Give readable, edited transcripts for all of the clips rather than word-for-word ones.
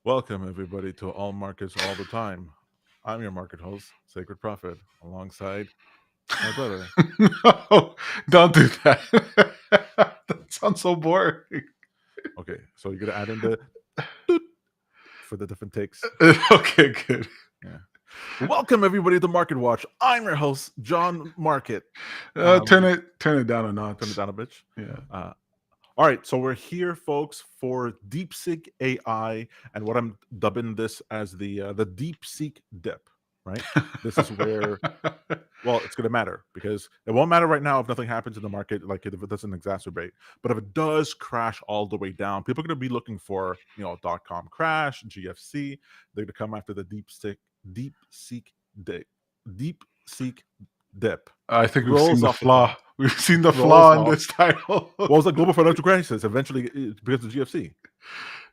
Welcome, everybody, to All Markets All the Time. I'm your market host, Sacred Prophet, alongside my brother. No, don't do that. That sounds so boring. Okay, so you're going to add in the doot for the different takes. Okay, good. Yeah. Welcome, everybody, to Market Watch. I'm your host, John Market. Turn Um, it down a Turn it notch. down a bitch. Yeah. Uh, all right, so we're here, folks, for DeepSeek AI, and what I'm dubbing this as the DeepSeek Dip. Right? This is where well, it's going to matter because it won't matter right now if nothing happens in the market, like if it doesn't exacerbate. But if it does crash all the way down, people are going to be looking for, .com crash, GFC. They're going to come after the deep seek dip, deep seek dip. I think we've seen Rolls the off the tongue, flaw. We've seen the rolls flaw in off. this title. What was the global financial crisis? Eventually, because of GFC.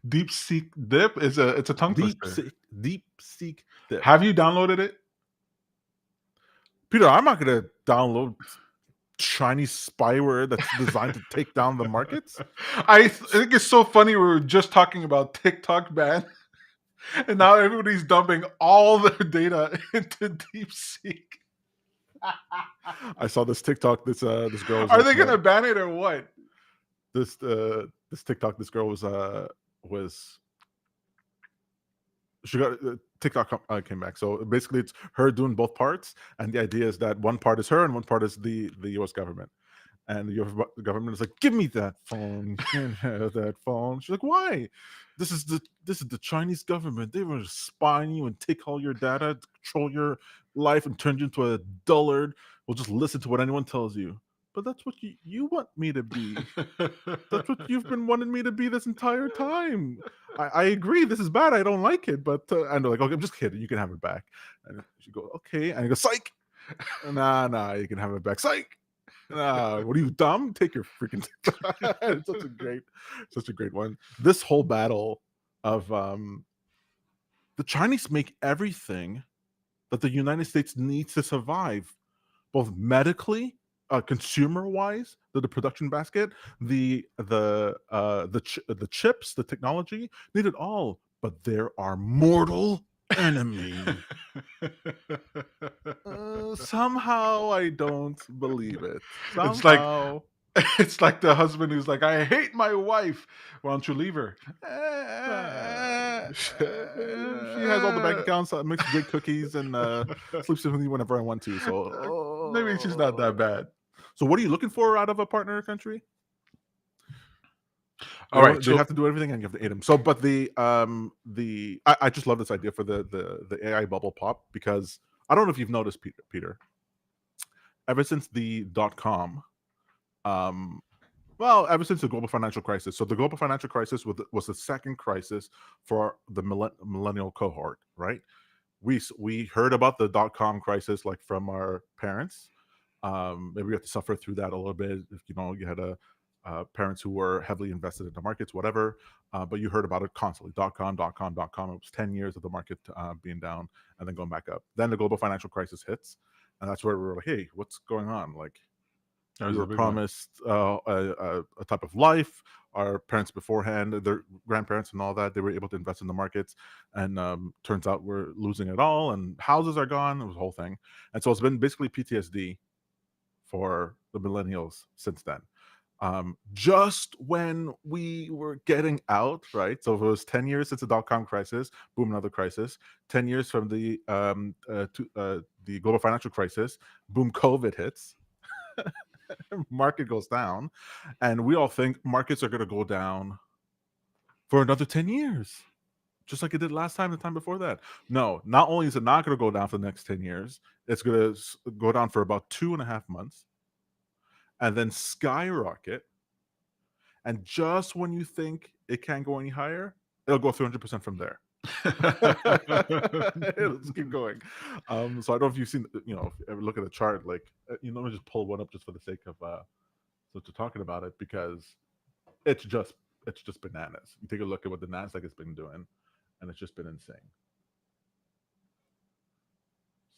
DeepSeek Dip is it's a tongue twister. Deep seek dip. Have you downloaded it? Peter, I'm not going to download Chinese spyware that's designed to take down the markets. I think it's so funny. We were just talking about TikTok ban, and now everybody's dumping all their data into DeepSeek. I saw this TikTok. This girl was Are they looking at gonna ban it or what? this TikTok. This girl was she got TikTok came back. So basically, it's her doing both parts, and the idea is that one part is her and one part is the U.S. government. And the US government is like, "Give me that phone. You can't have that phone." She's like, "Why? This is the Chinese government. They will spy on you and take all your data, control your life, and turn you into a dullard. We'll just listen to what anyone tells you." But that's what you want me to be. That's what you've been wanting me to be this entire time. I agree. This is bad. I don't like it. But and they're like, "Okay, I'm just kidding. You can have it back." And she goes, "Okay." And I go, "Psych. Nah, you can have it back. Psych. What are you, dumb? Take your freaking." It's such a great one. This whole battle of the Chinese make everything that the United States needs to survive, both medically, consumer wise, the production basket, the chips, the technology, need it all. But they're our mortal enemy. Somehow I don't believe it. It's like Somehow. it's like the husband who's like, "I hate my wife. Why don't you leave her?" She has all the bank accounts, makes great cookies, and sleeps with me whenever I want to. Maybe she's not that bad. So what are you looking for out of a partner country? All right, They so have to do everything, and you have to aid them. So, but I just love this idea for the AI bubble pop, because I don't know if you've noticed, Peter, ever since the .com, well, ever since the global financial crisis. So the global financial crisis was the second crisis for the millennial cohort, right? We heard about the .com crisis like from our parents. Maybe we had to suffer through that a little bit. If you had parents who were heavily invested in the markets, whatever. But you heard about it constantly. .com. It was 10 years of the market being down and then going back up. Then the global financial crisis hits, and that's where we were like, "Hey, what's going on?" Like, that we was were a big one. promised a type of life. Our parents beforehand, their grandparents and all that, they were able to invest in the markets, and turns out we're losing it all, and houses are gone. It was a whole thing, and so it's been basically PTSD for the millennials since then. Just when we were getting out, right? So if it was 10 years since the .com crisis, boom, another crisis. 10 years from the global financial crisis, boom, COVID hits. Market goes down, and we all think markets are going to go down for another 10 years, just like it did last time, the time before that. No, not only is it not going to go down for the next 10 years, it's going to go down for about 2.5 months and then skyrocket. And just when you think it can't go any higher, it'll go 300% from there. Let's keep going. So I don't know if you've seen, if you ever look at a chart, like, let me just pull one up just for the sake of so to talking about it, because it's just bananas. You take a look at what the Nasdaq has been doing, and it's just been insane.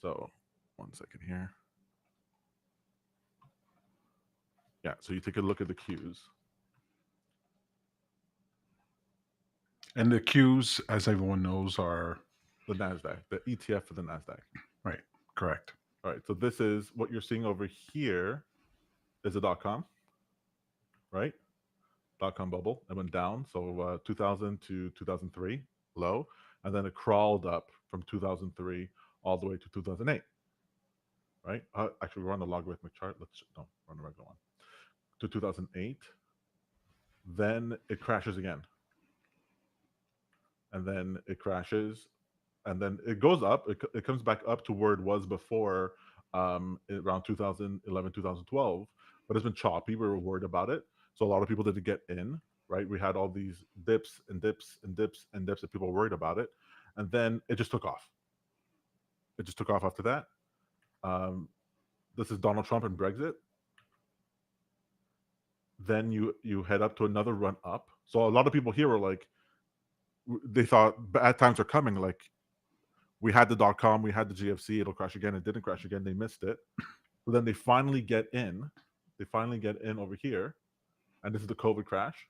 So, one second here. Yeah, so you take a look at the Qs. And the Qs, as everyone knows, are the Nasdaq, the ETF for the Nasdaq. right. Correct. All right. So this is what you're seeing over here is a .com, right? .com bubble. It went down. So 2000 to 2003 low, and then it crawled up from 2003 all the way to 2008. Right? Actually, we're on the logarithmic chart. Let's no, we're on the regular one. To 2008. Then it crashes again, and then it crashes, and then it goes up. It comes back up to where it was before, around 2011, 2012. But it's been choppy. We were worried about it, so a lot of people didn't get in. Right? We had all these dips and dips and dips and dips that people were worried about it, and then it just took off. It just took off after that. This is Donald Trump and Brexit. Then you head up to another run up. So a lot of people here were like, they thought bad times are coming. Like we had the .com, we had the GFC, it'll crash again. It didn't crash again. They missed it. But then they finally get in. They finally get in over here, and this is the COVID crash.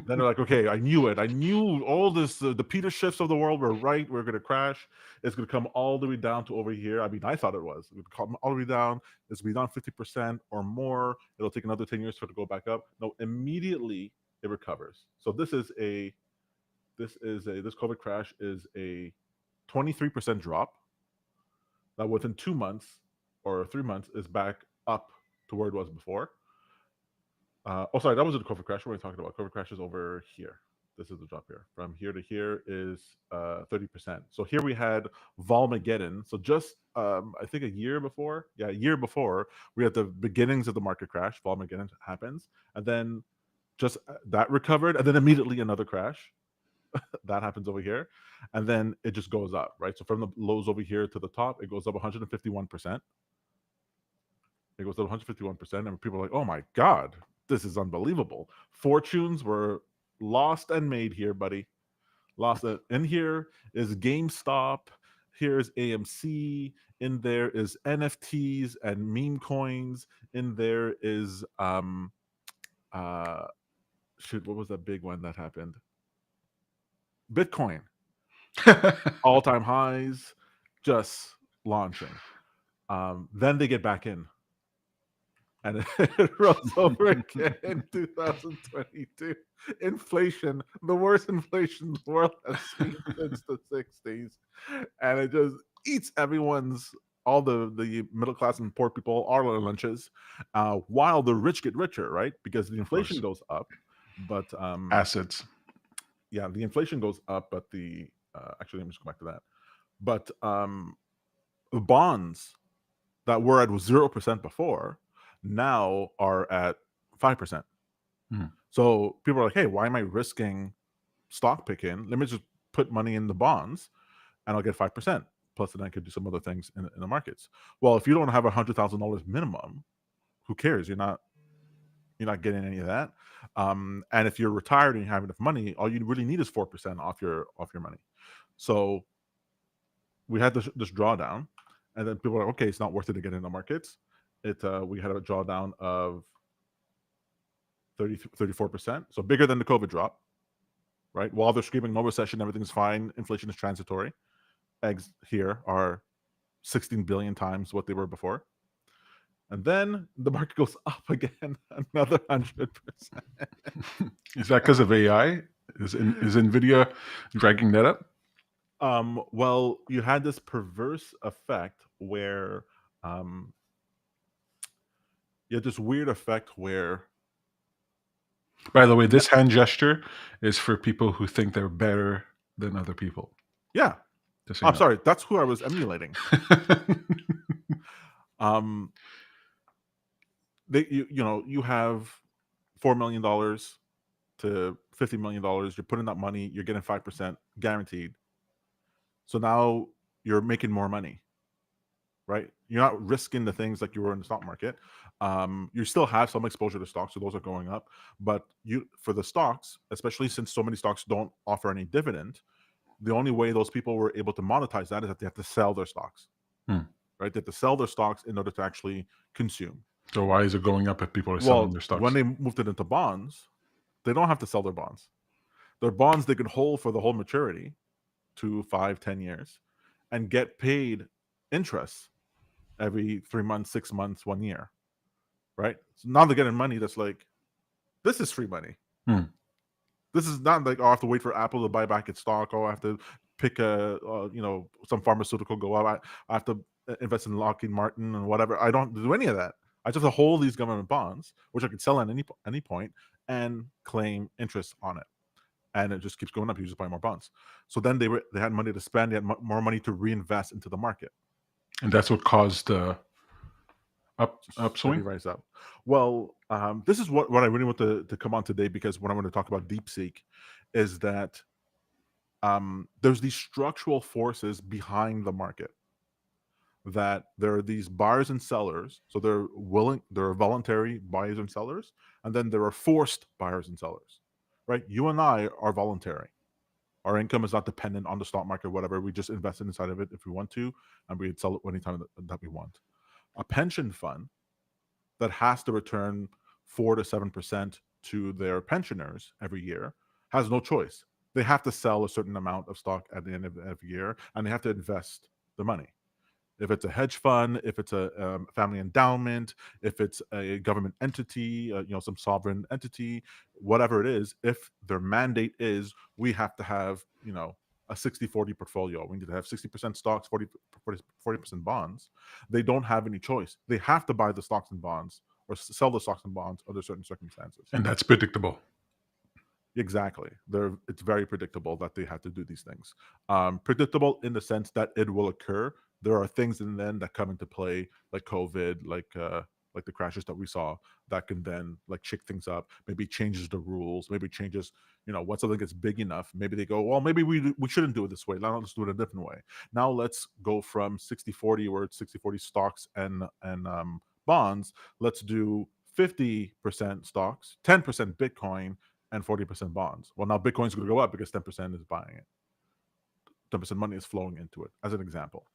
Then they're like, okay, I knew it. I knew all this. The Peter Schiffs of the world were right. We're going to crash. It's going to come all the way down to over here. I mean, I thought it was. It would come all the way down. It's going to be down 50% or more. It'll take another 10 years for it to go back up. No, immediately it recovers. So this COVID crash is a 23% drop. That within 2 months or 3 months is back up to where it was before. Sorry, that was the COVID crash. What are we talking about? COVID crash is over here. This is the drop here. From here to here is 30%. So here we had Volmageddon. So just I think a year before, we had the beginnings of the market crash. Volmageddon happens, and then just that recovered, and then immediately another crash. That happens over here, and then it just goes up, right? So from the lows over here to the top, it goes up 151%. It goes up 151%, and people are like, "Oh my god, this is unbelievable." Fortunes were lost and made here, buddy. Lost it. In here is GameStop. Here's AMC. In there is NFTs and meme coins. In there is what was that big one that happened? Bitcoin. All-time highs, just launching. Then they get back in. And it rose over again in 2022. Inflation, the worst inflation the world has seen since the 60s. And it just eats all the middle class and poor people, all their lunches, while the rich get richer, right? Because the inflation goes up, but assets. Yeah, the inflation goes up, but actually, let me just go back to that. But the bonds that were at 0% before now are at 5%. So people are like, hey, why am I risking stock picking? Let me just put money in the bonds and I'll get 5%. Plus, then I could do some other things in the markets. Well, if you don't have $100,000 minimum, who cares? You're not getting any of that. And if you're retired and you have enough money, all you really need is 4% off your money. So we had this drawdown, and then people are like, okay, it's not worth it to get in the markets. We had a drawdown of 34%, so bigger than the COVID drop, right? While they're screaming no recession, everything's fine, inflation is transitory. Eggs here are 16 billion times what they were before. And then the market goes up again, another 100%. Is that because of AI? Is NVIDIA dragging that up? Well, you had this perverse effect where you had this weird effect where. By the way, this hand gesture is for people who think they're better than other people. Yeah. I'm sorry. That's who I was emulating. You have $4 million to $50 million. You're putting that money. You're getting 5% guaranteed. So now you're making more money, right? You're not risking the things like you were in the stock market. You still have some exposure to stocks, so those are going up. But for the stocks, especially since so many stocks don't offer any dividend, the only way those people were able to monetize that is that they have to sell their stocks, right? They have to sell their stocks in order to actually consume. So why is it going up if people are selling their stocks? When they moved it into bonds, they don't have to sell their bonds. Their bonds they can hold for the whole maturity, 2, 5, 10 years, and get paid interest every 3 months, 6 months, 1 year, right? So now they're getting money that's like, this is free money. This is not like, oh, I have to wait for Apple to buy back its stock, or I have to pick some pharmaceutical go out. I have to invest in Lockheed Martin and whatever. I don't do any of that. I just have to hold these government bonds, which I can sell at any point and claim interest on it. And it just keeps going up. You just buy more bonds. So then they had money to spend. They had more money to reinvest into the market. And that's what caused the Steady upswing. rise up. Well, this is what I really want to come on today, because what I want to talk about DeepSeek is that there's these structural forces behind the market, that there are these buyers and sellers. So there are voluntary buyers and sellers, and then there are forced buyers and sellers, right? You and I are voluntary. Our income is not dependent on the stock market or whatever. We just invest inside of it if we want to, and we sell it anytime that we want. A pension fund that has to return 4 to 7% to their pensioners every year has no choice. They have to sell a certain amount of stock at the end of every year, and they have to invest the money. If it's a hedge fund, if it's a family endowment, if it's a government entity, some sovereign entity, whatever it is, if their mandate is, we have to have, a 60-40 portfolio. We need to have 60% stocks, 40% bonds. They don't have any choice. They have to buy the stocks and bonds or sell the stocks and bonds under certain circumstances. And that's predictable. Exactly. It's very predictable that they have to do these things. Predictable in the sense that it will occur. There are things in then that come into play, like COVID, like the crashes that we saw, that can then like shake things up. Maybe changes the rules. Maybe changes, once something gets big enough, maybe they go, well, maybe we shouldn't do it this way. Now let's do it a different way. Now let's go from 60-40, where it's 60-40 stocks and bonds. Let's do 50% stocks, 10% Bitcoin, and 40% bonds. Well, now Bitcoin's going to go up because 10% is buying it. 10% money is flowing into it, as an example.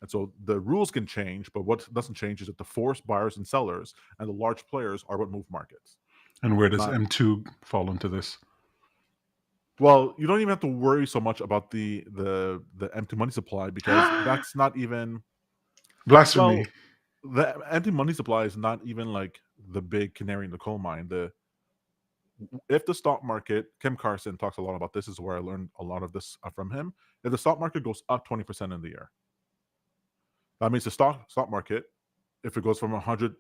And so the rules can change, but what doesn't change is that the forced buyers and sellers and the large players are what move markets. And where does M2 fall into this? Well, you don't even have to worry so much about the empty money supply, because that's not even blasphemy. Well, the empty money supply is not even like the big canary in the coal mine. If the stock market, Kim Carson talks a lot about this, is where I learned a lot of this from him. If the stock market goes up 20% in the year, that means the stock market, if it goes from $100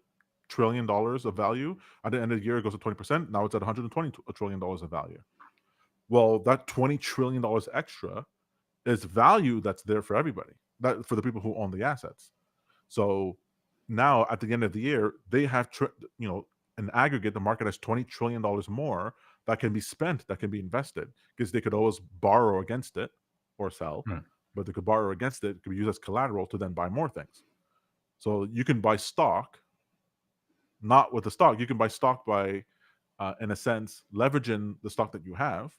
trillion of value, at the end of the year it goes to 20%. Now it's at $120 trillion of value. Well, that $20 trillion extra is value that's there for everybody, that for the people who own the assets. So now at the end of the year, they have in aggregate, the market has $20 trillion more that can be spent, that can be invested, because they could always borrow against it or sell, but they could borrow against it. It could be used as collateral to then buy more things. So you can buy stock, not with the stock. You can buy stock by, in a sense, leveraging the stock that you have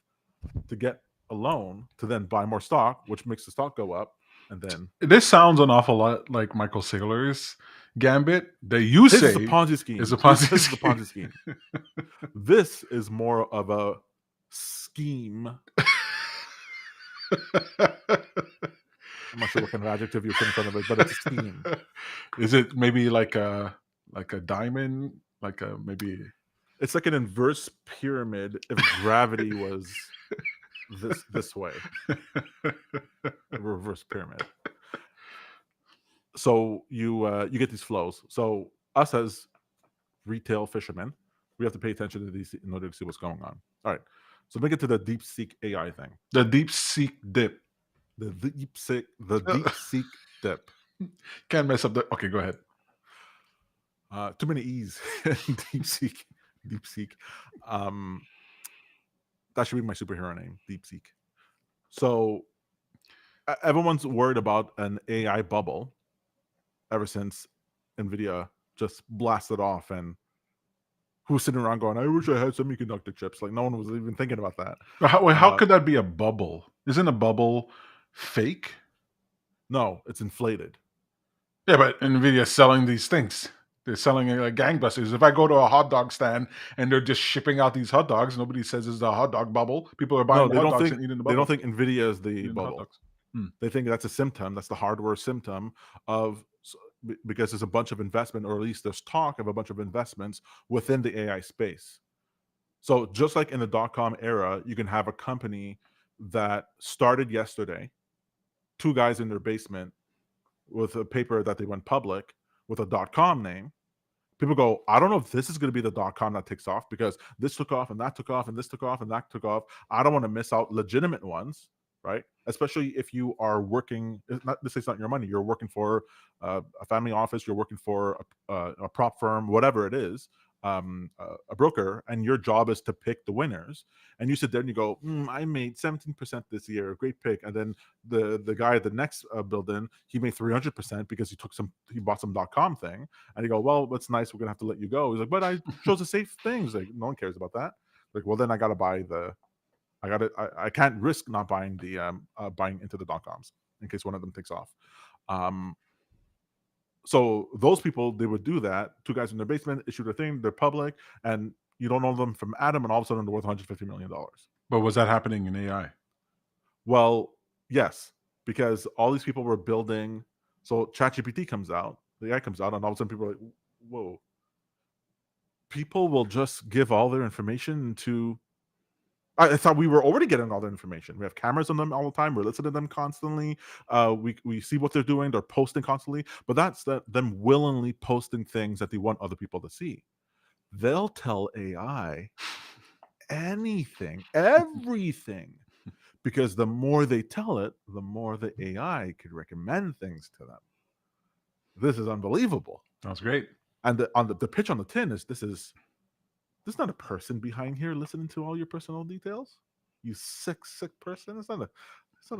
to get a loan to then buy more stock, which makes the stock go up. And then this sounds an awful lot like Michael Saylor's gambit that you say is a Ponzi scheme. Is a Ponzi This is a Ponzi scheme. This is more of a scheme. I'm not sure what kind of adjective you're putting in front of it, but it's a scheme. Is it maybe like a diamond? Like a maybe it's like an inverse pyramid if gravity was this way. A reverse pyramid. So you get these flows. So us as retail fishermen, we have to pay attention to these in order to see what's going on. All right. So let me get to the DeepSeek AI thing. The DeepSeek Dip. The DeepSeek Dip. Can't mess up the. Okay, go ahead. Too many E's. DeepSeek. That should be my superhero name, DeepSeek. So everyone's worried about an AI bubble ever since NVIDIA just blasted off, and who's sitting around going, I wish I had semiconductor chips. Like, no one was even thinking about that. How could that be a bubble? Isn't a bubble fake? No, it's inflated. Yeah, but NVIDIA is selling these things. They're selling it like gangbusters. If I go to a hot dog stand and they're just shipping out these hot dogs, nobody says it's a hot dog bubble. People are No, buying the hot dogs and eating the they don't bubble, think Nvidia is the eating the hot bubble. dogs. Hmm. They think that's a symptom. That's the hardware symptom of because there's a bunch of investment, or at least there's talk of a bunch of investments within the AI space. So just like in the dot-com era, you can have a company that started yesterday, two guys in their basement with a paper that they went public with a dot-com name. People go, I don't know if this is going to be the dot-com that takes off because this took off and that took off and this took off and that took off. I don't want to miss out legitimate ones, right? Especially if you are working, not this is not your money. You're working for a family office. You're working for a prop firm, whatever it is, a broker, and your job is to pick the winners. And you sit there and you go, I made 17% this year, great pick. And then the guy at the next building, he made 300% because he bought some .com thing. And you go, well, that's nice. We're gonna have to let you go. He's like, but I chose a safe thing. He's like, no one cares about that. Like, well, then I gotta buy I can't risk not buying the buying into the .coms in case one of them takes off. So those people, they would do that. Two guys in their basement issue their thing. They're public, and you don't know them from Adam, and all of a sudden they're worth $150 million. But was that happening in AI? Well, yes, because all these people were building. So ChatGPT comes out, the AI comes out, and all of a sudden people are like, whoa. People will just give all their information to. I thought we were already getting all their information. We have cameras on them all the time. We're listening to them constantly. We see what they're doing. They're posting constantly. But that's them willingly posting things that they want other people to see. They'll tell AI anything, everything, because the more they tell it, the more the AI could recommend things to them. This is unbelievable. That's great. And the pitch on the tin is there's not a person behind here listening to all your personal details. You sick person. It's not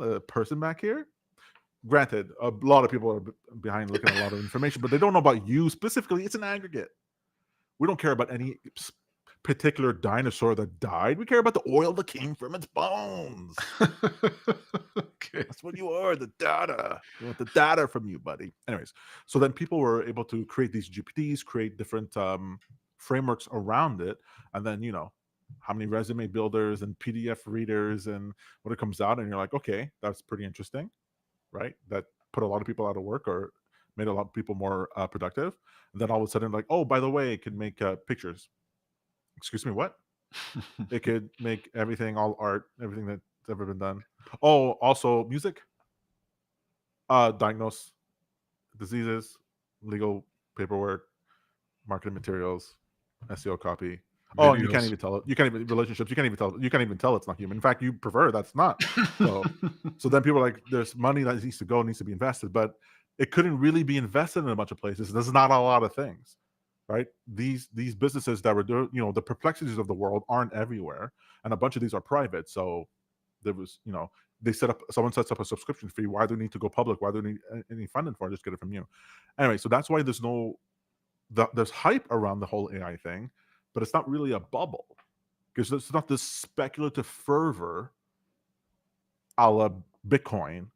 a person back here. Granted, a lot of people are behind looking at a lot of information, but they don't know about you specifically. It's an aggregate. We don't care about any particular dinosaur that died. We care about the oil that came from its bones. Okay. That's what you are, the data. We want the data from you, buddy. Anyways, so then people were able to create these GPTs, create different frameworks around it, and then how many resume builders and PDF readers, and when it comes out, and you're like, okay, that's pretty interesting, right? That put a lot of people out of work or made a lot of people more productive. And then all of a sudden, like, oh, by the way, it can make pictures. Excuse me, what? It could make everything, all art, everything that's ever been done. Oh, also music. Diagnose diseases, legal paperwork, marketing materials, SEO copy. Oh, and you can't Videos. even tell it. You can't even relationships. You can't even tell it's not human. In fact, you prefer that's not. So then people are like, there's money that needs to go, needs to be invested, but it couldn't really be invested in a bunch of places. There's not a lot of things, right? These businesses that were doing, the perplexities of the world aren't everywhere, and a bunch of these are private. So there was, someone sets up a subscription fee. Why do they need to go public? Why do they need any funding for it? Just get it from you. Anyway, so that's why there's hype around the whole AI thing, but it's not really a bubble because it's not this speculative fervor a la Bitcoin,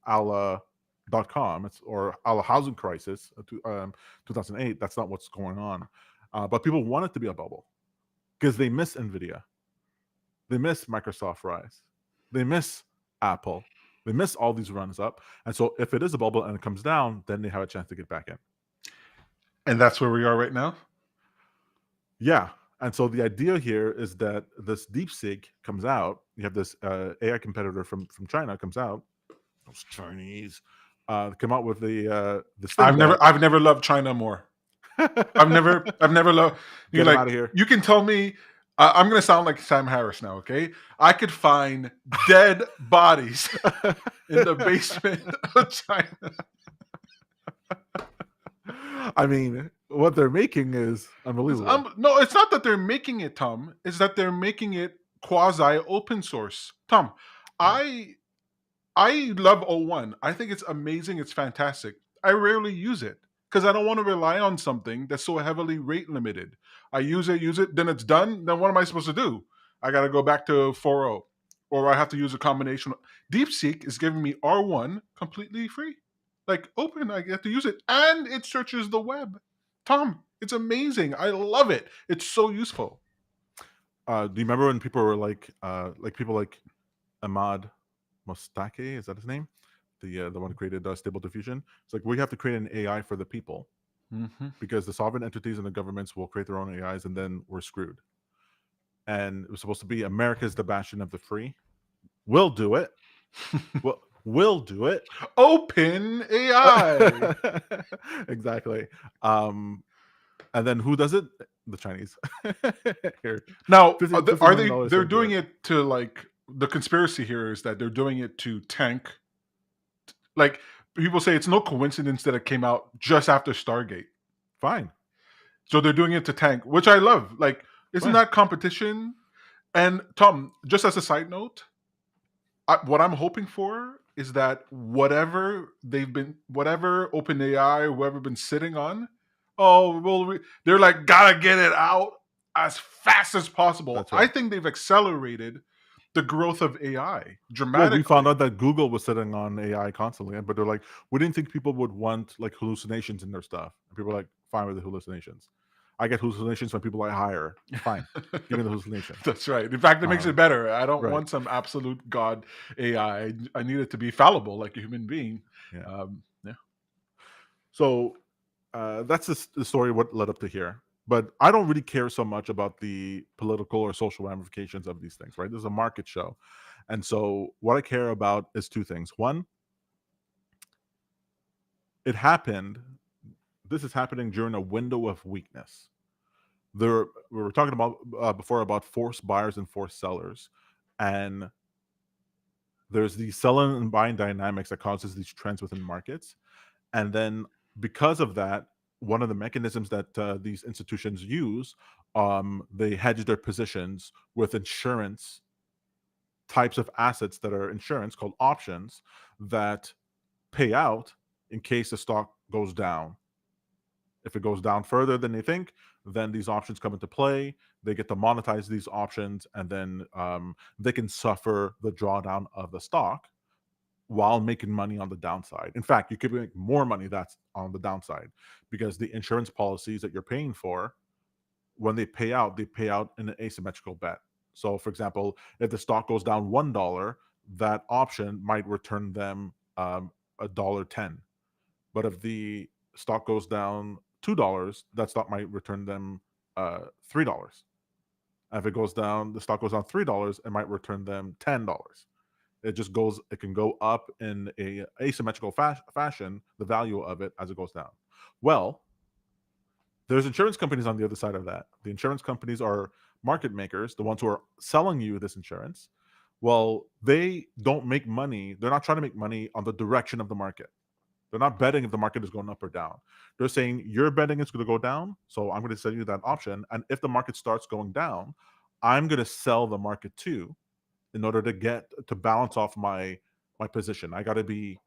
a la .com, or a la housing crisis, 2008. That's not what's going on. But people want it to be a bubble because they miss NVIDIA. They miss Microsoft Rise. They miss Apple. They miss all these runs up. And so if it is a bubble and it comes down, then they have a chance to get back in. And that's where we are right now? Yeah. And so the idea here is that this DeepSeek comes out. You have this AI competitor from China comes out. Those Chinese come out with the I've never loved China more. I've never loved. Get them out of here. You can tell me. I'm going to sound like Sam Harris now, okay? I could find dead bodies in the basement of China. I mean, what they're making is unbelievable. No, it's not that they're making it, Tom. It's that they're making it quasi open source. Tom, I love O1. I think it's amazing. It's fantastic. I rarely use it because I don't want to rely on something that's so heavily rate limited. I use it, then it's done. Then what am I supposed to do? I got to go back to 4.0, or I have to use a combination. DeepSeek is giving me R1 completely free. Like open, I get to use it, and it searches the web. Tom, it's amazing. I love it. It's so useful. Do you remember when people were like people like Ahmad Mostake, is that his name? The one who created Stable Diffusion. It's like we have to create an AI for the people Hmm. because the sovereign entities and the governments will create their own AIs, and then we're screwed. And it was supposed to be America's the bastion of the free. We'll do it. We'll do it. Open AI. Exactly. And then who does it? The Chinese. Here, Now, $50 are million they? dollars They're to do doing it. it to like the conspiracy here is that they're doing it to tank. Like people say, it's no coincidence that it came out just after Stargate. Fine, So they're doing it to tank, which I love. Like, isn't fine. that competition? And Tom, just as a side note, what I'm hoping for is that whatever OpenAI, whoever been sitting on, oh, well, they're like, gotta get it out as fast as possible. That's I right. think they've accelerated the growth of AI Well, we found dramatically. out that Google was sitting on AI constantly, but they're like, we didn't think people would want like hallucinations in their stuff. And people are like, fine with the hallucinations. I get hallucinations from people I hire. Fine, give me the hallucination. That's right. In fact, it makes it Um, better. I don't right. want some absolute god AI. I need it to be fallible, like a human being. Yeah. Yeah. So that's the story what led up to here. But I don't really care so much about the political or social ramifications of these things, right? This is a market show. And so what I care about is two things. One, it happened. This is happening during a window of weakness. There, we were talking about before about forced buyers and forced sellers. And there's the selling and buying dynamics that causes these trends within markets. And then because of that, one of the mechanisms that these institutions use, they hedge their positions with insurance types of assets that are insurance called options that pay out in case the stock goes down. If it goes down further than they think, then these options come into play. They get to monetize these options, and then they can suffer the drawdown of the stock while making money on the downside. In fact, you could make more money that's on the downside because the insurance policies that you're paying for, when they pay out in an asymmetrical bet. So, for example, if the stock goes down $1, that option might return them $1.10. But if the stock goes down $2, that stock might return them $3. And if it goes down, the stock goes down $3, it might return them $10. It can go up in a asymmetrical fashion, the value of it as it goes down. Well, there's insurance companies on the other side of that. The insurance companies are market makers, the ones who are selling you this insurance. Well, they don't make money. They're not trying to make money on the direction of the market. They're not betting if the market is going up or down. They're saying you're betting it's going to go down, so I'm going to sell you that option. And if the market starts going down, I'm going to sell the market too, in order to get to balance off my position. I got to be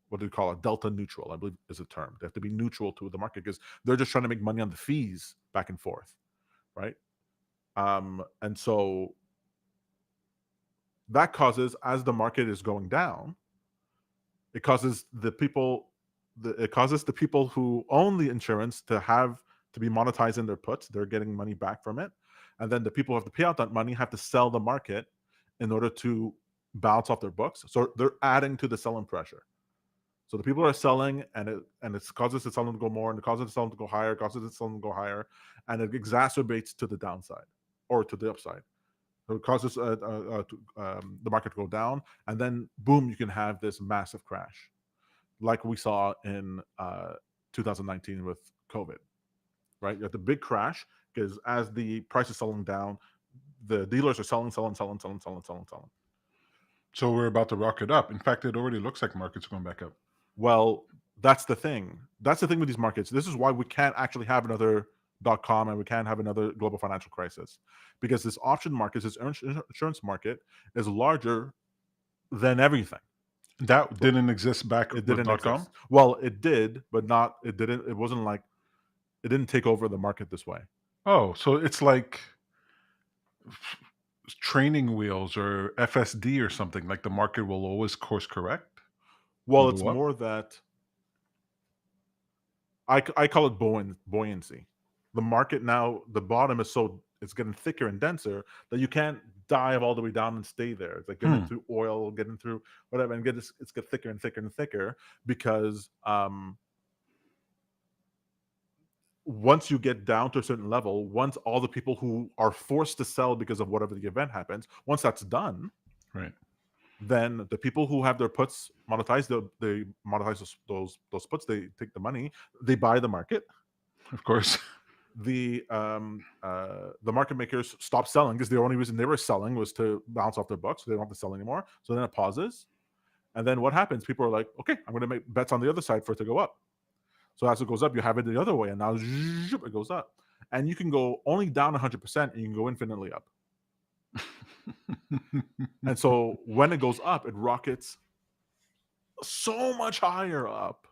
what do you call it? Delta neutral, I believe is a term. They have to be neutral to the market because they're just trying to make money on the fees back and forth, right? And so that causes, as the market is going down, it causes it causes the people who own the insurance to be monetizing their puts. They're getting money back from it, and then the people who have to pay out that money have to sell the market in order to balance off their books. So they're adding to the selling pressure. So the people are selling, and it causes the selling to go more, and it causes the selling to go higher, causes the selling to go higher, and it exacerbates to the downside or to the upside. So it causes the market to go down, and then boom, you can have this massive crash, like we saw in 2019 with COVID. Right, you have the big crash because as the price is selling down, the dealers are selling, selling, selling, selling, selling, selling, selling. So we're about to rocket up. In fact, it already looks like markets going back up. Well, that's the thing. That's the thing with these markets. This is why we can't actually have another .com and we can't have another global financial crisis, because this option market, this insurance market, is larger than everything. That So didn't exist back it with didn't dot com. exist. Well, it did, but not. It didn't. It wasn't like it didn't take over the market this way. Oh, so it's like training wheels or FSD or something. Like the market will always course correct Well, and it's go up. more that I call it buoyancy. The market now, the bottom is it's getting thicker and denser that you can't dive all the way down and stay there. It's like getting Hmm. through oil, getting through whatever, and it's get thicker and thicker and thicker because once you get down to a certain level, once all the people who are forced to sell because of whatever the event happens, once that's done, Right. then the people who have their puts monetized, they monetize those puts. They take the money, they buy the market. Of course. The market makers stop selling because the only reason they were selling was to bounce off their books. So they don't have to sell anymore. So then it pauses, and then what happens? People are like, okay, I'm going to make bets on the other side for it to go up. So as it goes up, you have it the other way, and now it goes up, and you can go only down 100%, and you can go infinitely up. And so when it goes up, it rockets so much higher up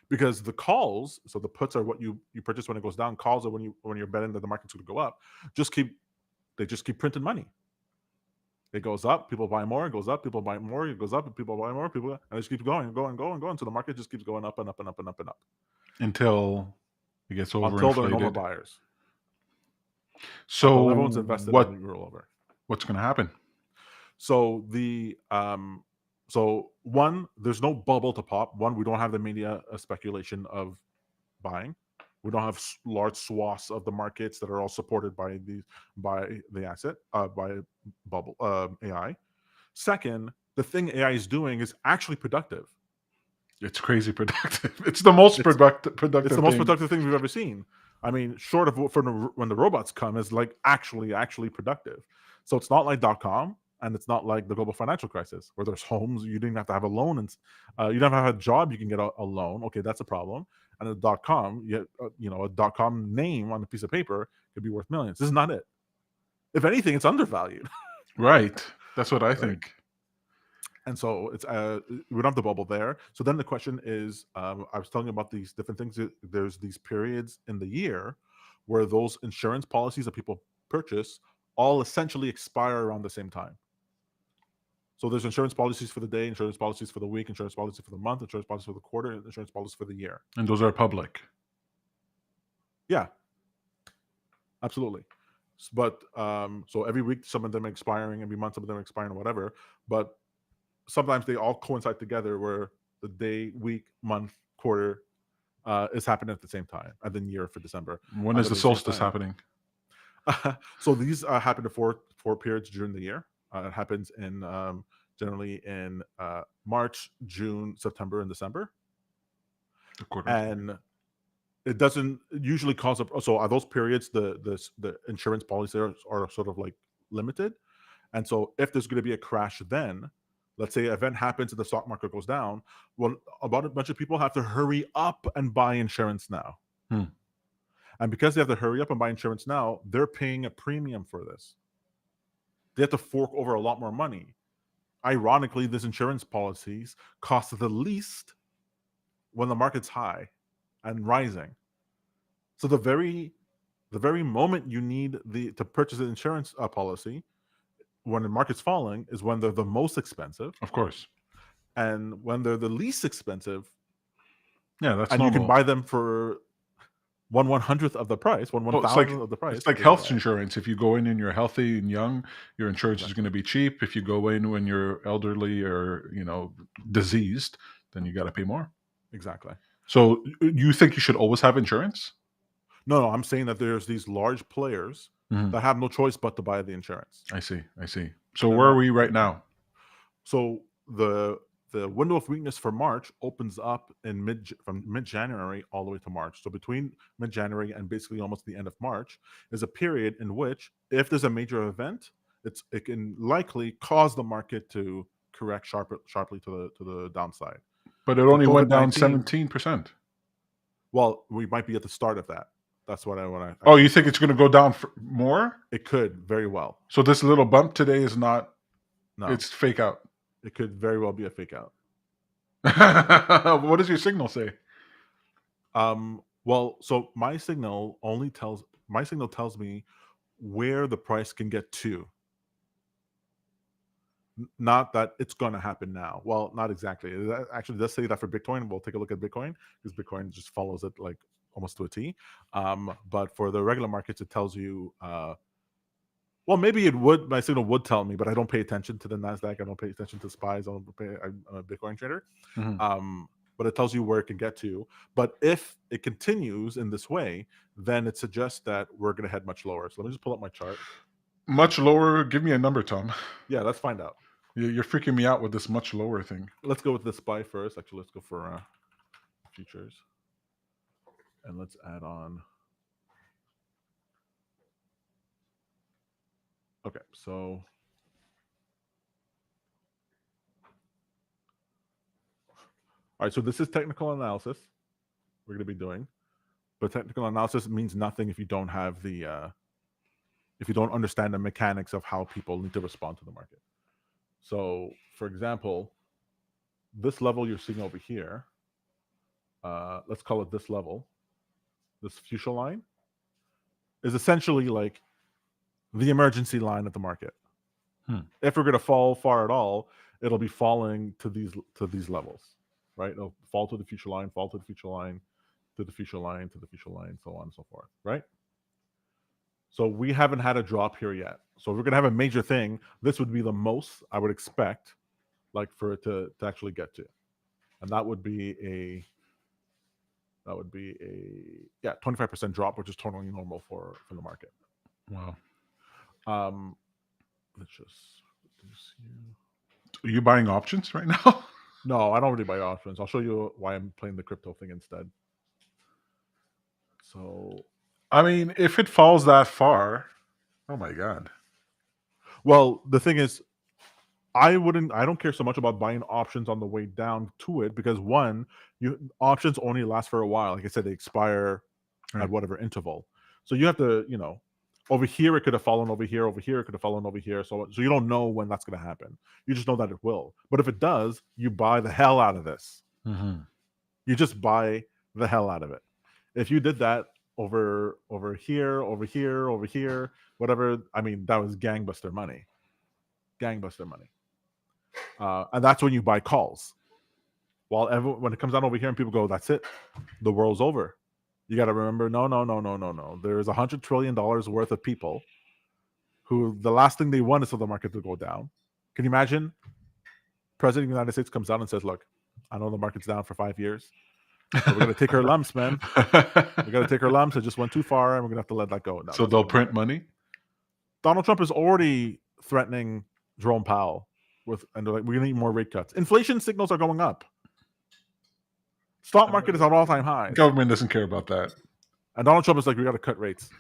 because the calls, so the puts are what you purchase when it goes down. Calls are when you're betting that the market's going to go up. They just keep printing money. It goes up, people buy more. It goes up, people buy more. It goes up, people buy more. And it just keeps going, going. So the market just keeps going up and up and up and up and up Until it gets until there are no more overinflated. buyers. So Until everyone's invested and you roll over. what's going to happen? So one, there's no bubble to pop. One, we don't have the media speculation of buying. We don't have large swaths of the markets that are all supported by the asset by bubble AI. Second, the thing AI is doing is actually productive. It's crazy productive. It's the most productive It's the most thing. productive thing we've ever seen. I mean, short of when the robots come, is like actually productive. So it's not like .com, and it's not like the global financial crisis where there's homes you didn't have to have a loan, and you don't have a job, you can get a loan. Okay, that's a problem. And a .com, a .com name on a piece of paper could be worth millions. This is not it. If anything, it's undervalued. Right. That's what I Right? think. And so it's we don't have the bubble there. So then the question is, I was telling you about these different things. There's these periods in the year where those insurance policies that people purchase all essentially expire around the same time. So there's insurance policies for the day, insurance policies for the week, insurance policy for the month, insurance policy for the quarter, and insurance policy for the year. And those are public. Yeah, absolutely. But so every week some of them are expiring, every month some of them are expiring, or whatever. But sometimes they all coincide together where the day, week, month, quarter is happening at the same time, and then year for December. When is the solstice happening? So these happen to four periods during the year. It happens in generally in March, June, September, and December. And it doesn't usually cause a. So are those periods the insurance policies are sort of like limited, and so if there's going to be a crash, then let's say an event happens and the stock market goes down, well, about a bunch of people have to hurry up and buy insurance now. And because they have to hurry up and buy insurance now, they're paying a premium for this. They have to fork over a lot more money. Ironically, these insurance policies cost the least when the market's high and rising. So the very moment you need to purchase an insurance policy when the market's falling is when they're the most expensive. Of course. And when they're the least expensive, yeah, that's and normal. You can buy them for 1/100th of the price, 1/1000th of the price. It's like health insurance. If you go in and you're healthy and young, your insurance is going to be cheap. If you go in when you're elderly or diseased, then you got to pay more. Exactly. So you think you should always have insurance? No, I'm saying that there's these large players that have no choice but to buy the insurance. I see. So where are we right now? So the window of weakness for March opens up from mid-January all the way to March. So between mid-January and basically almost the end of March is a period in which, if there's a major event, it can likely cause the market to correct sharply to the downside. But it only went down 17%. Well, we might be at the start of that. That's what I want to. Oh, you think it's going to go down more? It could very well. So this little bump today is not. No, it's fake out. It could very well be a fake out. What does your signal say? Well, so my signal tells me where the price can get to. Not that it's going to happen now. Well, not exactly. It actually does say that for Bitcoin. We'll take a look at Bitcoin because Bitcoin just follows it like almost to a T. But for the regular markets, it tells you. Well, maybe it would. My signal would tell me, but I don't pay attention to the Nasdaq. I don't pay attention to spies. I'm a Bitcoin trader. Mhm. But it tells you where it can get to. But if it continues in this way, then it suggests that we're going to head much lower. So let me just pull up my chart. Much lower. Give me a number, Tom. Yeah, let's find out. You're freaking me out with this much lower thing. Let's go with the SPY first. Actually, let's go for futures. And let's add on. Okay, so all right, so this is technical analysis we're going to be doing. But technical analysis means nothing if you don't have the if you don't understand the mechanics of how people need to respond to the market. So, for example, this level you're seeing over here, let's call it this level, this fuchsia line, is essentially like the emergency line of the market. If we're going to fall far at all, it'll be falling to these levels, right? It'll fall to the fuchsia line, fall to the fuchsia line, to the fuchsia line, to the fuchsia line, so on and so forth, right? So we haven't had a drop here yet. So if we're going to have a major thing, this would be the most I would expect, like for it to actually get to, and that would be a 25% drop, which is totally normal for the market. Wow. Let's just reduce you. Are you buying options right now? No, I don't really buy options. I'll show you why I'm playing the crypto thing instead. So, I mean, if it falls that far, oh my god. well, the thing is, I don't care so much about buying options on the way down to it, because one, options only last for a while. Like I said, they expire Right. at whatever interval. So you have to, over here it could have fallen over here it could have fallen over here. So you don't know when that's going to happen. You just know that it will. But if it does, you buy the hell out of this. Mm-hmm. You just buy the hell out of it. If you did that over here, whatever, I mean, that was gangbuster money. And that's when you buy calls. When it comes down over here and people go, that's it, the world's over. You got to remember, no. There's $100 trillion worth of people who the last thing they want is for the market to go down. Can you imagine? President of the United States comes out and says, look, I know the market's down for 5 years. So we're going to take her lumps, man. We got to take her lumps. It just went too far, and we're going to have to let that go. No, so they'll print money? Donald Trump is already threatening Jerome Powell and they're like, we're going to need more rate cuts. Inflation signals are going up. Stock market is at all-time highs. Government doesn't care about that. And Donald Trump is like, we got to cut rates.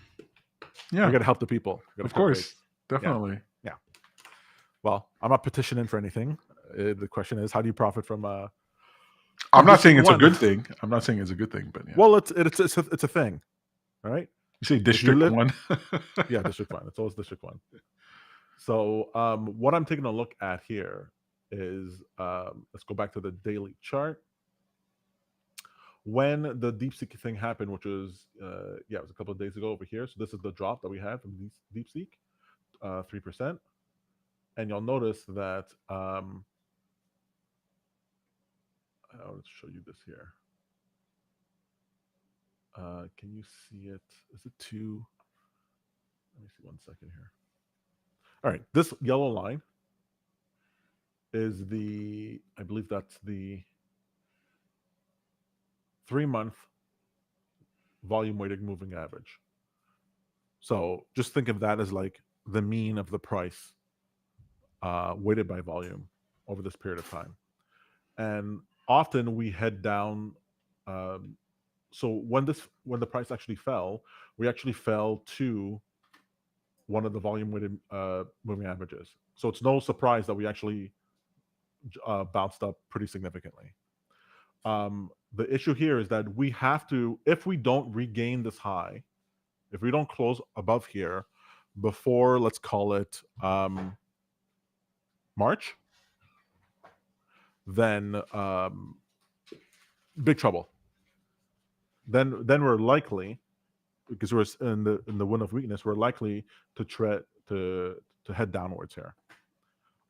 Yeah. We got to help the people. Of course. Definitely. Yeah. Well, I'm not petitioning for anything. The question is, how do you profit from I'm not saying it's a good thing. I'm not saying it's a good thing, but yeah. Well, it's a thing. All right. You say District 1? Yeah, District 1. It's always District 1. So what I'm taking a look at here is, let's go back to the daily chart. When the DeepSeek thing happened, which was, it was a couple of days ago over here. So this is the drop that we had from DeepSeek, 3%. And you'll notice that, I'll show you this here. Can you see it? Is it two? Let me see 1 second here. All right, this yellow line is I believe that's the 3-month volume weighted moving average. So just think of that as like the mean of the price weighted by volume over this period of time. And often we head down. So when the price actually fell, we actually fell to one of the volume weighted moving averages. So it's no surprise that we actually bounced up pretty significantly. The issue here is that we have to, if we don't regain this high, if we don't close above here before, let's call it March, then big trouble. Then we're likely, because we're in the wind of weakness, we're likely to head downwards here.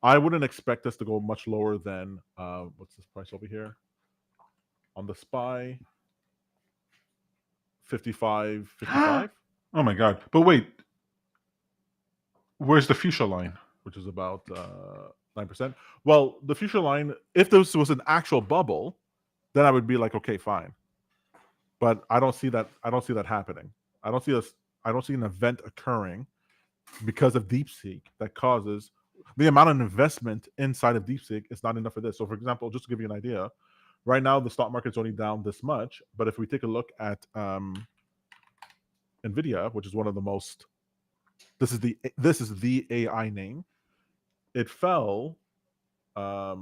I wouldn't expect us to go much lower than what's this price over here on the SPY? 55.55, Oh my god! But wait, where's the fuchsia line? which is about 9%. Well, the future line, if this was an actual bubble, then I would be like, okay, fine. But I don't see that. I don't see that happening. I don't see this. I don't see an event occurring because of DeepSeek that causes the amount of investment inside of DeepSeek is not enough for this. So, for example, just to give you an idea, right now the stock market's only down this much. But if we take a look at Nvidia, which is one of the most, this is the AI name. It fell about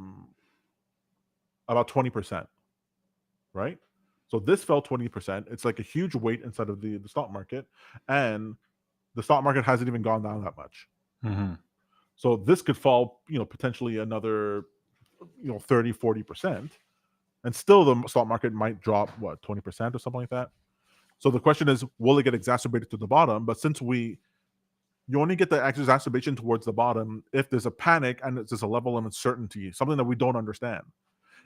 20%, right? So this fell 20%. It's like a huge weight inside of the stock market, and the stock market hasn't even gone down that much. Mm-hmm. So this could fall, potentially another, 30, 40%, and still the stock market might drop, what, 20% or something like that. So the question is, will it get exacerbated to the bottom? But since you only get the exacerbation towards the bottom if there's a panic and there's a level of uncertainty, something that we don't understand.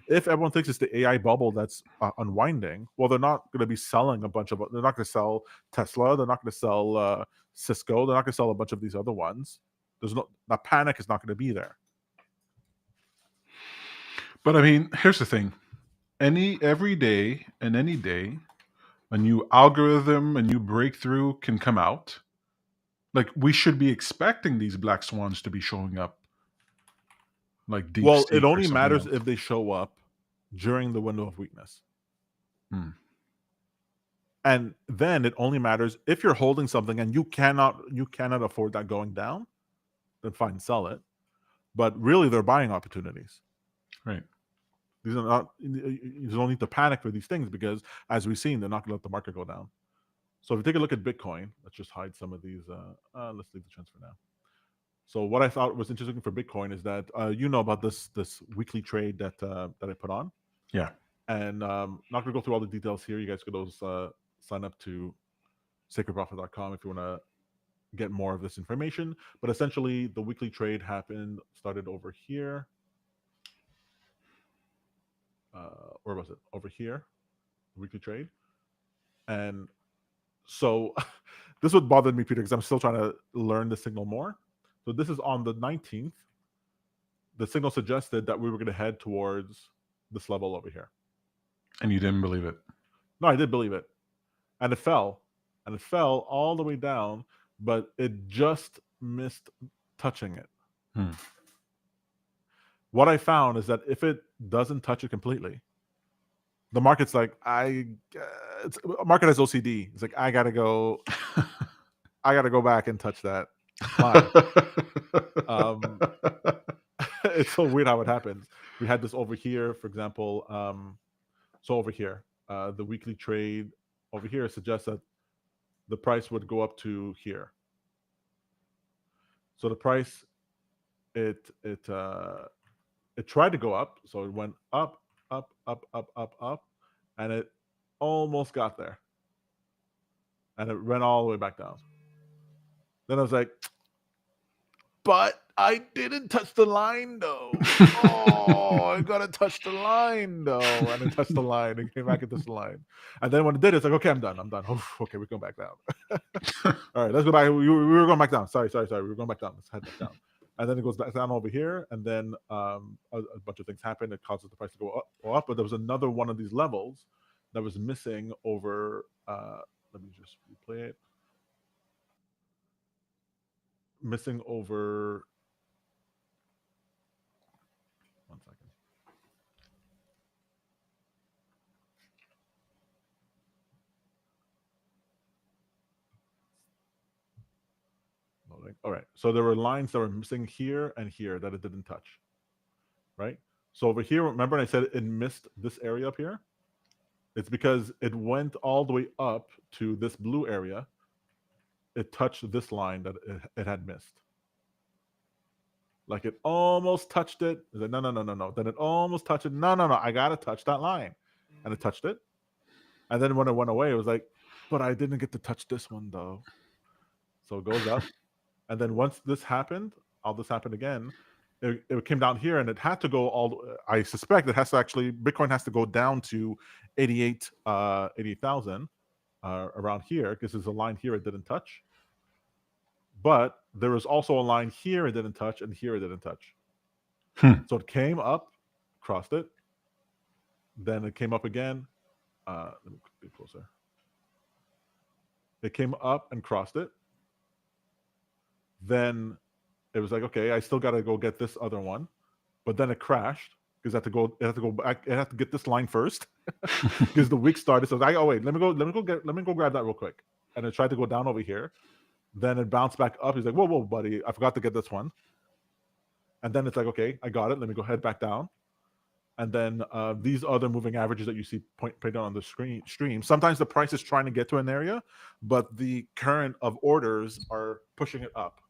If everyone thinks it's the AI bubble that's unwinding, well, they're not going to be selling a bunch of. They're not going to sell Tesla. They're not going to sell Cisco. They're not going to sell a bunch of these other ones. That panic is not going to be there. But I mean, here's the thing: every day and any day, a new algorithm, a new breakthrough can come out. Like, we should be expecting these black swans to be showing up, like DeepSeek. Well, it or only something matters else. if they show up during the window of weakness. Hmm. And then it only matters if you're holding something and you cannot afford that going down, then fine, sell it. But really, they're buying opportunities. Right. These are not. You don't need to panic for these things because, as we've seen, they're not going to let the market go down. So if you take a look at Bitcoin, let's just hide some of these. Let's leave the trends for now. So what I thought was interesting for Bitcoin is that about this weekly trade that I put on. Yeah. And not going to go through all the details here. You guys could always sign up to sacredprofit.com if you want to get more of this information. But essentially, the weekly trade started over here. Where was it? Over here, weekly trade. And so this would bother me, Peter, because I'm still trying to learn the signal more. So this is on the 19th. The signal suggested that we were going to head towards this level over here. And you didn't believe it? No, I did believe it. And it fell. And it fell all the way down, but it just missed touching it. Hmm. What I found is that if it doesn't touch it completely, the market's like, market has OCD. It's like, I gotta go back and touch that line. It's so weird how it happens. We had this over here, for example. So over here, the weekly trade over here suggests that the price would go up to here. So the price, it tried to go up, so it went up, up, up, up, up, up, and it almost got there, and it ran all the way back down. Then I was like, but I didn't touch the line though. Oh, I gotta touch the line though, and I touched the line and came back and touched the line. And then when it did, it's like, okay, I'm done. Oof, okay, we're going back down. All right, let's go back. We were going back down. Sorry. We were going back down. Let's head back down. And then it goes back down over here, and then a bunch of things happen. It causes the price to go up. But there was another one of these levels that was missing over. Let me just replay it. Missing over. One second. Loading. All right. So there were lines that were missing here and here that it didn't touch. Right. So over here, remember I said it missed this area up here? It's because it went all the way up to this blue area. It touched this line that it had missed. Like it almost touched it. It's like, no. Then it almost touched it. No. I got to touch that line. And it touched it. And then when it went away, it was like, but I didn't get to touch this one though. So it goes up. And then once this happened, all this happened again. It came down here and it had to go I suspect it has to actually, Bitcoin has to go down to 88,000 around here because there's a line here it didn't touch, but there was also a line here it didn't touch and here it didn't touch. Hmm. So it came up, crossed it, then it came up again. Let me be closer. It came up and crossed it. Then it was like, okay, I still got to go get this other one, but then it crashed because it had to go. It had to go back. It had to get this line first because the week started. So I was like, oh wait, let me go grab that real quick. And it tried to go down over here. Then it bounced back up. He's like, whoa, buddy, I forgot to get this one. And then it's like, okay, I got it. Let me go head back down. And then these other moving averages that you see pointed on the stream. Sometimes the price is trying to get to an area, but the current of orders are pushing it up,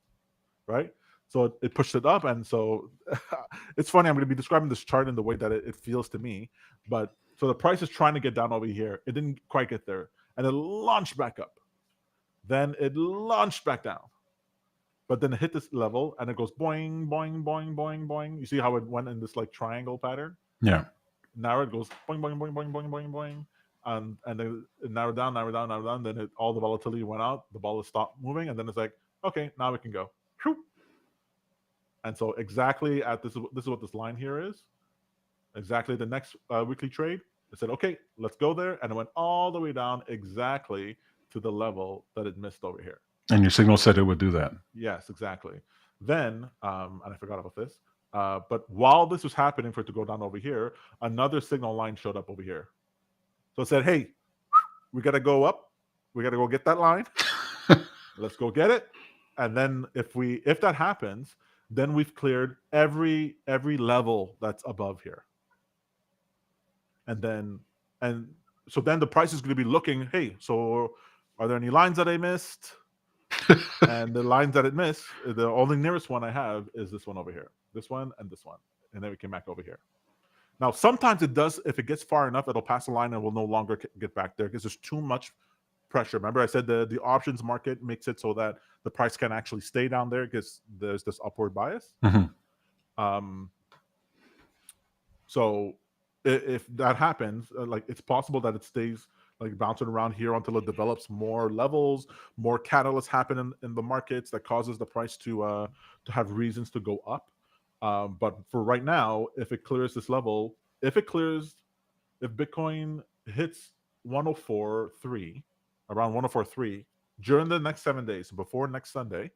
right? So it pushed it up, and so it's funny. I'm going to be describing this chart in the way that it feels to me. But so the price is trying to get down over here. It didn't quite get there, and it launched back up. Then it launched back down, but then it hit this level, and it goes boing, boing, boing, boing, boing. You see how it went in this like triangle pattern? Yeah. Now it goes boing, boing, boing, boing, boing, boing, boing. And then it narrowed down, narrowed down, narrowed down. Then all the volatility went out. The ball has stopped moving, and then it's like, okay, now we can go. Whew. And so exactly at this is what this line here is. Exactly the next weekly trade. It said, okay, let's go there, and it went all the way down exactly to the level that it missed over here. And your signal said it would do that. Yes, exactly. Then, and I forgot about this. But while this was happening for it to go down over here, another signal line showed up over here. So it said, hey, we got to go up. We got to go get that line. Let's go get it. And then if that happens, then we've cleared every level that's above here. And so then the price is going to be looking, hey, so are there any lines that I missed? And the lines that it missed, the only nearest one I have is this one over here. This one and this one. And then we came back over here. Now, sometimes it does, if it gets far enough, it'll pass the line and will no longer get back there because there's too much pressure. Remember, I said the options market makes it so that the price can actually stay down there because there's this upward bias. Mm-hmm. So if that happens, like it's possible that it stays like bouncing around here until it develops more levels, more catalysts happen in the markets that causes the price to have reasons to go up. But for right now, if it clears this level, if Bitcoin hits 104.3, around 104.3 during the next 7 days, before next Sunday,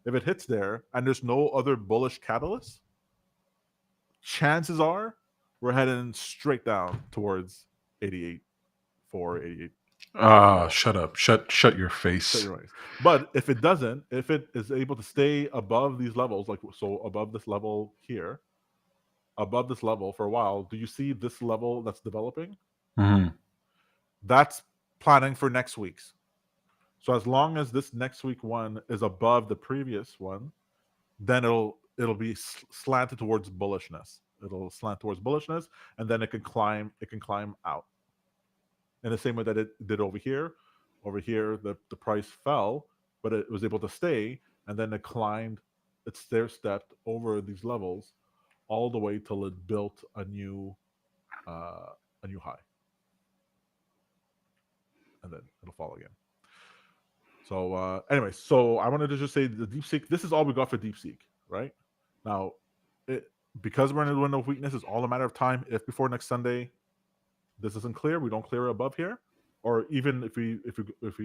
if it hits there and there's no other bullish catalyst, chances are we're heading straight down towards 88.4, 88. Shut up. Shut your face. But if it doesn't, if it is able to stay above these levels, like so above this level here, above this level for a while, do you see this level that's developing? Mm-hmm. That's planning for next week's. So as long as this next week one is above the previous one, then it'll be slanted towards bullishness. It'll slant towards bullishness, and then it can climb out. In the same way that it did over here. Over here, the price fell, but it was able to stay, and then it climbed, it stair-stepped over these levels all the way till it built a new high. And then it'll fall again. So anyway, so I wanted to just say the DeepSeek, this is all we got for DeepSeek, right? Now, because we're in a window of weakness, it's all a matter of time. If before next Sunday this isn't clear, we don't clear above here, or even if we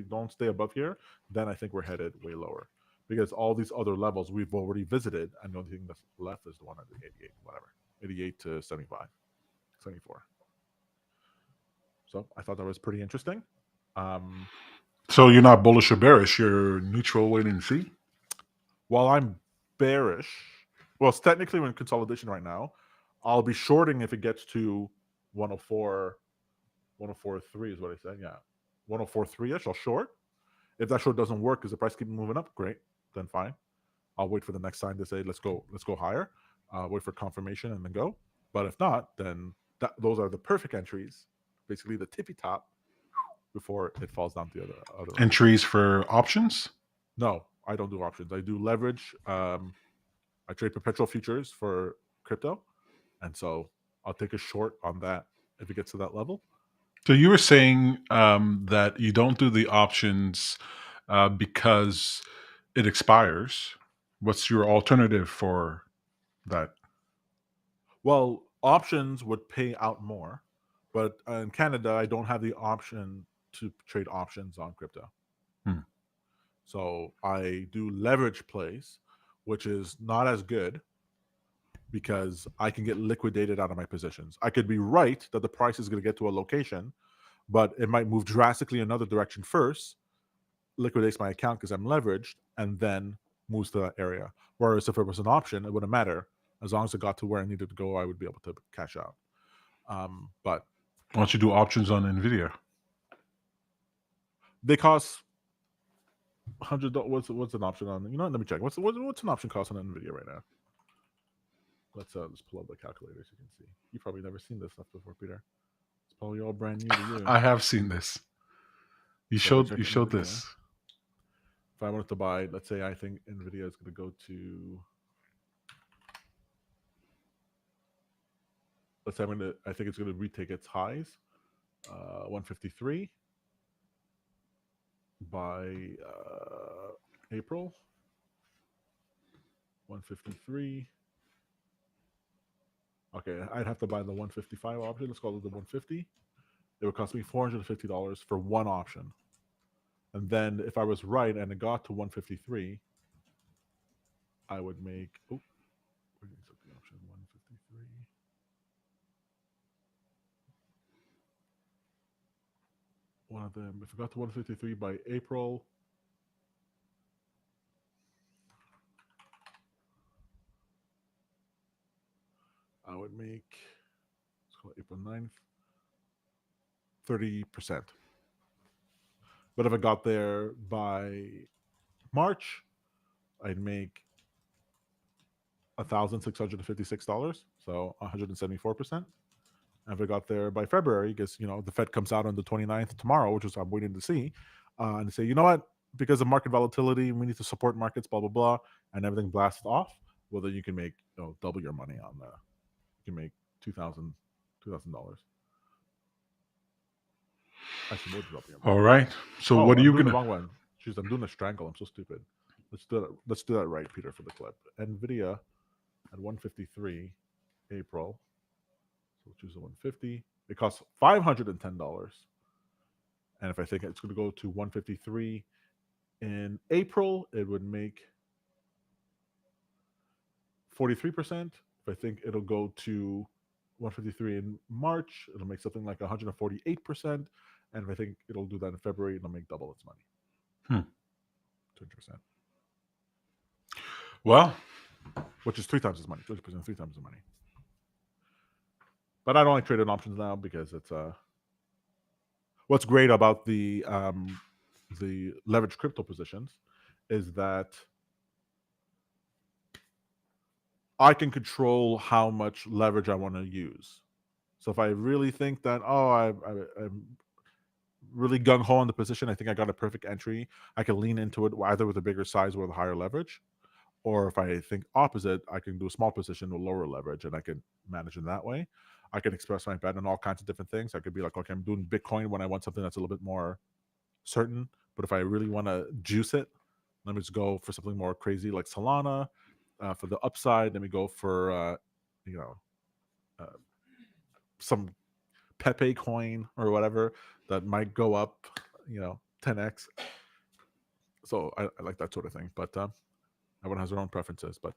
don't stay above here, then I think we're headed way lower because all these other levels we've already visited, and the only thing that's left is the one at 88, whatever, 88 to 75, 74. So I thought that was pretty interesting. So you're not bullish or bearish. You're neutral, wait and see. While I'm bearish, well, it's technically we're in consolidation right now. I'll be shorting if it gets to 104, 104.3 is what I said. Yeah, 104.3ish. I'll short. If that short doesn't work because the price keeps moving up, great. Then fine. I'll wait for the next sign to say let's go higher. Wait for confirmation and then go. But if not, then those are the perfect entries. Basically, the tippy top before it falls down to the other entries for options. No, I don't do options. I do leverage. I trade perpetual futures for crypto, and so I'll take a short on that if it gets to that level, So you were saying that you don't do the options because it expires. What's your alternative for that? Well, options would pay out more, but in Canada, I don't have the option to trade options on crypto. Hmm. So I do leverage plays, which is not as good because I can get liquidated out of my positions. I could be right that the price is going to get to a location, but it might move drastically another direction first, liquidates my account because I'm leveraged, and then moves to that area. Whereas if it was an option, it wouldn't matter. As long as it got to where I needed to go, I would be able to cash out. But Why don't you do options on Nvidia? they cost $100. What's an option on? You know what? Let me check. What's an option cost on Nvidia right now? Let's pull up the calculator so you can see. You've probably never seen this stuff before, Peter. It's probably all brand new to you. I have seen this. You So if I showed check you showed Nvidia, this. if I wanted to buy, let's say I think Nvidia is going to go to, let's say I think it's going to retake its highs, 153 by April. 153. Okay, I'd have to buy the 155 option. Let's call it the 150. It would cost me $450 for one option. And then if I was right and it got to 153, I would make. Oh, where did I set the option? 153. One of them. If it got to 153 by April, I would make. Let's call it April 9th. 30%. But if I got there by March, I'd make $1,656, so 174%. And if I got there by February, because the Fed comes out on the 29th tomorrow, which is I'm waiting to see, and say, you know what, because of market volatility, we need to support markets, blah blah blah, and everything blasts off. Well, then you can make double your money on the. You can make $2,000. Actually, more than double your money. All right. So Oh, what are I'm you doing the gonna? wrong one. Jeez, I'm doing a strangle. I'm so stupid. Let's do that. Let's do that right, Peter, for the clip. Nvidia at 153 April. So we'll choose the 150. It costs $510. And if I think it's going to go to 153 in April, it would make 43%. If I think it'll go to 153 in March, it'll make something like 148%. And if I think it'll do that in February, it'll make double its money. 20%. Well, which is 3 times as money. 20%, 3 times the money. But I don't like trading options now because it's what's great about the leveraged crypto positions is that I can control how much leverage I want to use. So if I really think that I'm really gung ho on the position, I think I got a perfect entry, I can lean into it either with a bigger size or with a higher leverage. Or if I think opposite, I can do a small position with lower leverage and I can manage it that way. I can express my bet on all kinds of different things. I could be like, okay, I'm doing Bitcoin when I want something that's a little bit more certain. But if I really want to juice it, let me just go for something more crazy like Solana. For the upside, let me go for you know uh, some Pepe coin or whatever that might go up 10x. So I like that sort of thing. But everyone has their own preferences. But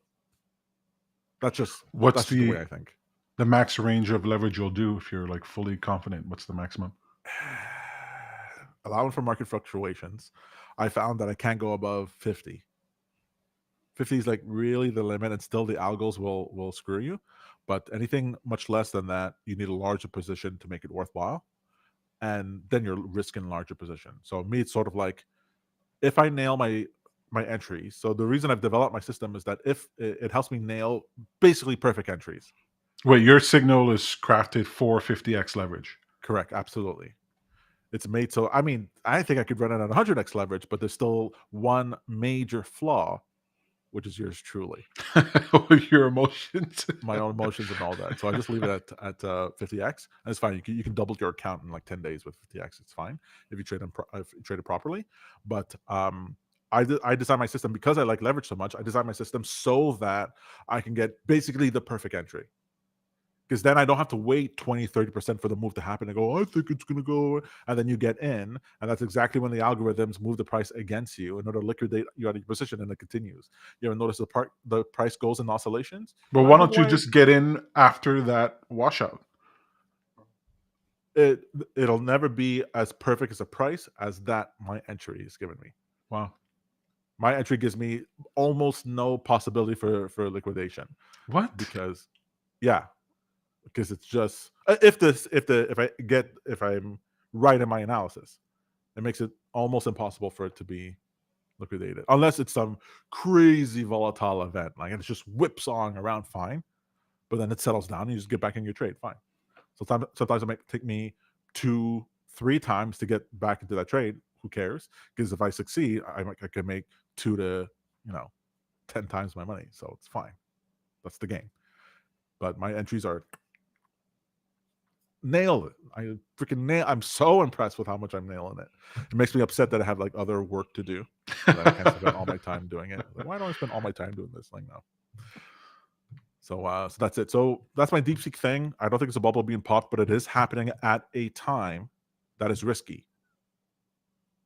that's just what's the way I think. the max range of leverage you'll do if you're like fully confident? What's the maximum? Allowing for market fluctuations, I found that I can't go above 50. 50 is like really the limit, and still the algos will screw you. But anything much less than that, you need a larger position to make it worthwhile, and then you're risking larger position. So me, it's sort of like if I nail my entries. So the reason I've developed my system is that if it helps me nail basically perfect entries. Wait, your signal is crafted for 50x leverage. Correct, absolutely. It's made so. I mean, I think I could run it at 100x leverage, but there's still one major flaw which is yours truly, Your emotions. my own emotions and all that. So I just leave it at 50x, and it's fine. You can double your account in like 10 days with 50x. It's fine if you if you trade it properly. But I design my system because I like leverage so much. I design my system so that I can get basically the perfect entry. Because then I don't have to wait 20-30% for the move to happen and go, I think it's going to go. And then you get in. And that's exactly when the algorithms move the price against you in order to liquidate you out of your position, and it continues. You ever notice the price goes in oscillations? But A lot why of don't people you just get in after that washout? it'll never be as perfect as a price as that my entry is giving me. Wow. My entry gives me almost no possibility for liquidation. What? Because it's just if I'm right in my analysis, it makes it almost impossible for it to be liquidated unless it's some crazy volatile event, like it's just whipsawing around fine, but then it settles down and you just get back in your trade fine. Sometimes it might take me 2-3 times to get back into that trade. Who cares? Because if I succeed, I can make 2 to 10 times my money, so it's fine. That's the game. But my entries are nailed it. I freaking nail. I'm so impressed with how much I'm nailing it. It makes me upset that I have like other work to do. That I can't spend all my time doing it. Like, why don't I spend all my time doing this? Like, no. So that's it. So that's my DeepSeek thing. I don't think it's a bubble being popped, but it is happening at a time that is risky.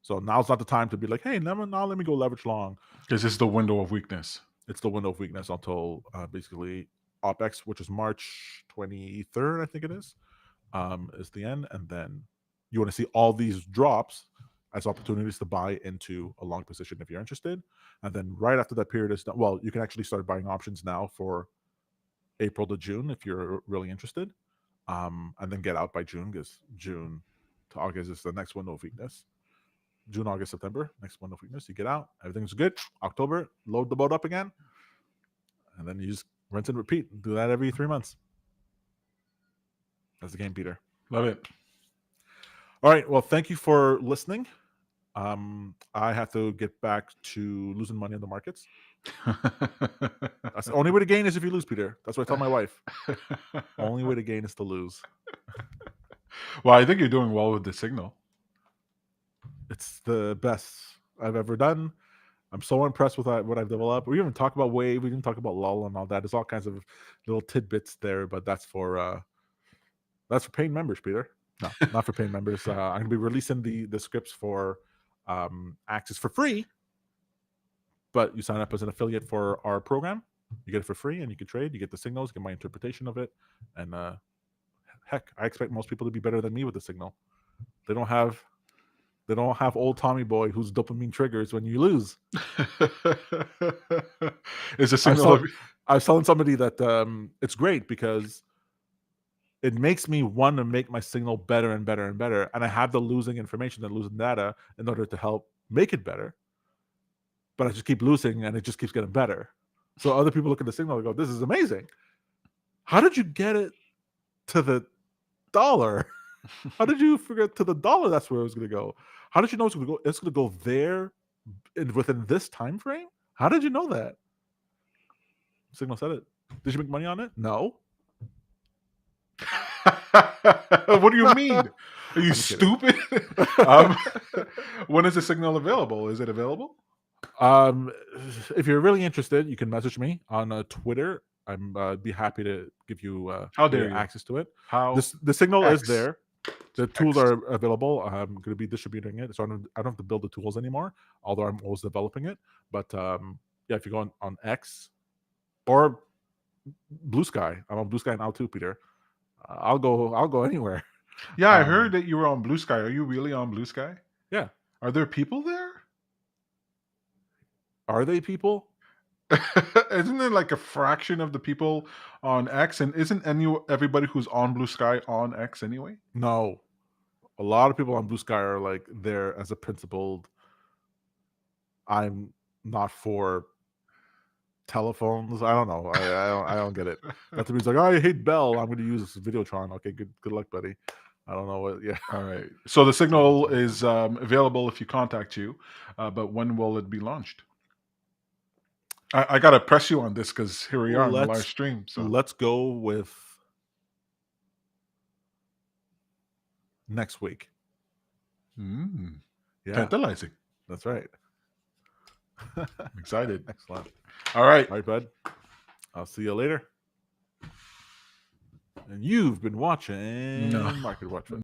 So now's not the time to be like, hey, now let me go leverage long. This is the window of weakness. It's the window of weakness until basically OPEX, which is March 23rd, I think it is the end. And then you want to see all these drops as opportunities to buy into a long position if you're interested. And then right after that period is done, well, you can actually start buying options now for April to June if you're really interested. And then get out by June, because June to August is the next window of weakness. June, August, September, next window of weakness. You get out, everything's good. October, load the boat up again. And then you just rinse and repeat. Do that every 3 months. That's the game, Peter. Love it. All right. Well, thank you for listening. I have to get back to losing money on the markets. That's the only way to gain is if you lose, Peter. That's what I tell my wife. Only way to gain is to lose. Well, I think you're doing well with the signal. It's the best I've ever done. I'm so impressed with what I've developed. We didn't talk about Wave. We didn't talk about LOL and all that. There's all kinds of little tidbits there, but that's for paying members, Peter. No, not for paying members. I'm going to be releasing the scripts for Axis for free, but you sign up as an affiliate for our program. You get it for free, and you can trade. You get the signals, get my interpretation of it, and heck, I expect most people to be better than me with the signal. They don't have old Tommy Boy whose dopamine triggers when you lose. Is a signal? I was telling somebody that it's great because it makes me want to make my signal better and better and better, and I have the losing information and losing data in order to help make it better. But I just keep losing, and it just keeps getting better. So other people look at the signal and go, "This is amazing. How did you get it to the dollar? How did you figure it to the dollar? That's where it was going to go. How did you know it's going to go? It's going to go there within this time frame. How did you know that?" Signal said it. Did you make money on it? No. What do you mean? Are you stupid? When is the signal available? Is it available? If you're really interested, you can message me on Twitter. I'm be happy to give you access to it. The signal is there. The tools are available. I'm going to be distributing it, so I don't have to build the tools anymore. Although I'm always developing it. But if you go on X or Blue Sky, I'm on Blue Sky now too, Peter. I'll go anywhere. Yeah, I heard that you were on Blue Sky. Are you really on Blue Sky? Yeah. Are there people there? Are they people? Isn't it like a fraction of the people on X? And isn't everybody who's on Blue Sky on X anyway? No. A lot of people on Blue Sky are like there as a principled. I'm not for telephones. I don't know. I don't get it. That to me is like, oh, I hate Bell. I'm going to use Videotron. Okay, good luck, buddy. I don't know what. Yeah. All right. So the signal is available if you contact you, but when will it be launched? I gotta press you on this because here we are on the live Let's stream. So let's go with next week. Yeah, tantalizing. that's right. I'm excited. Excellent. All right. All right, bud. I'll see you later. And you've been watching No. Market Watch.